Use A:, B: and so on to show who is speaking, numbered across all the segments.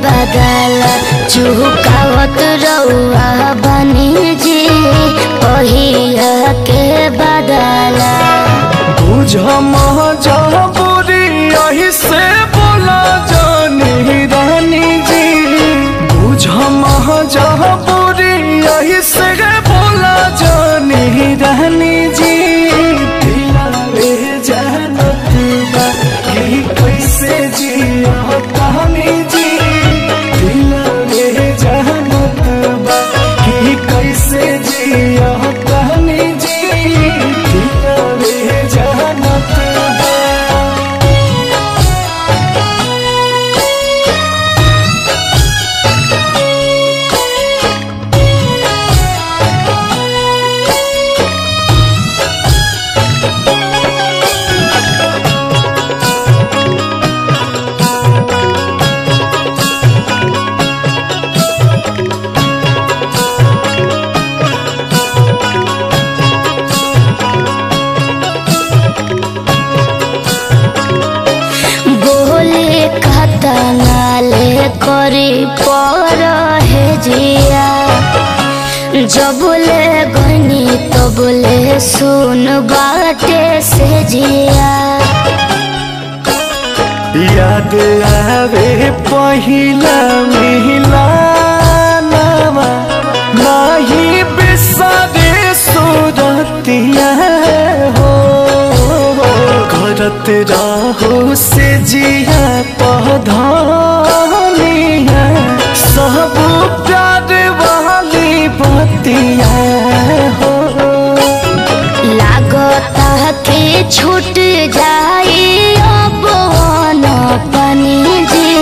A: बदला चुकावत रउआ बनी जी पहिया के बदला।
B: बुझ मजबूरी यही से बोला जानी रानी जी, बुझ मजबूरी यही से बोला जानी रानी जी। दिलावे जानत बा कि कैसे जिया कहानी जी, दिलावे जानत बा कि कैसे जिया कहानी जी, दिलावे जानत बा।
A: नाले करी पर है जिया, जब ले गनी तो बोले सुन बाटे से जिया।
B: याद आवे पहिला मिलनवा नहीं बिसरे सूरतिया हो, करत राहु से जिया पौधानिया सब प्यार वाली बतिया हो।
A: लागता के छूट जाई अब पानी जी,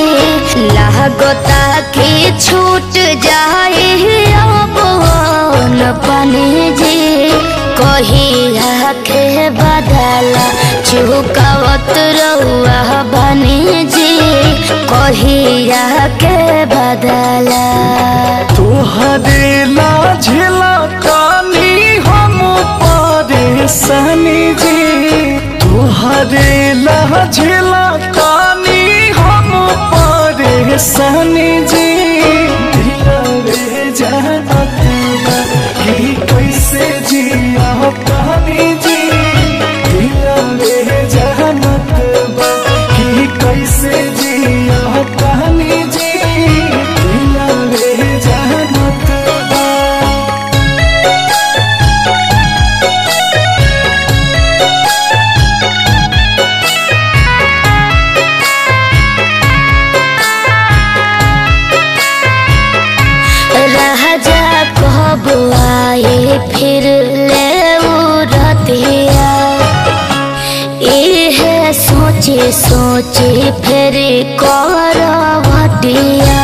A: लागता के छूट जाई अब पानी जी। कहिया के बदला चुकावत रउआ बनी जी कहिया के बदला।
B: तोहरे लाझला कानी हम परेशानी जी, तोहरे लाझला कानी हम परेशानी जी। दिलावे जानत बा कि कैसे जिया कहानी जी, दिलावे जानत बा कि कैसे जिया कहानी जी, दिलावे जानत बा।
A: राजा कब आए फिर ले रतिया, इहे सोचे सोचे फिर करवटिया।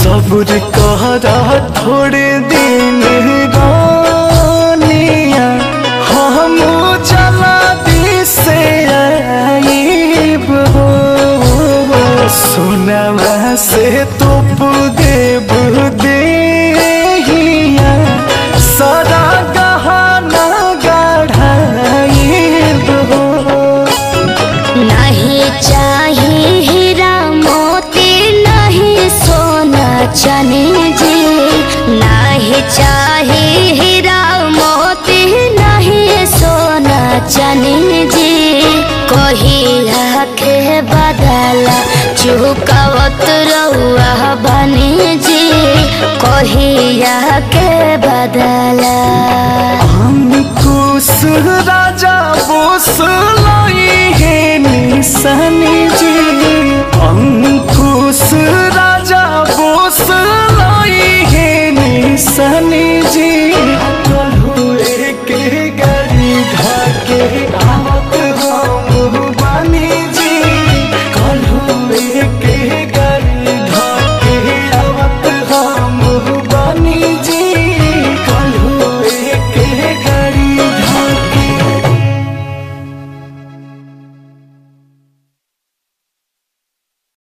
B: सब्र कहरा थोड़े दिन रानिया, हम चला दी से आईब हो। सोनवा से तुप देव देहिया सारा गहना गढ़ाईब हो।
A: नहीं चाहिए हीरा मोती नहीं सोना चने जी, नहीं चाहिए हीरा मोती नहीं सोना चने जी। कहिया के बदला चुकावत रउआ बनी जी कहिया के बदला।
B: अंकुश राजा बोस लाई है निशानी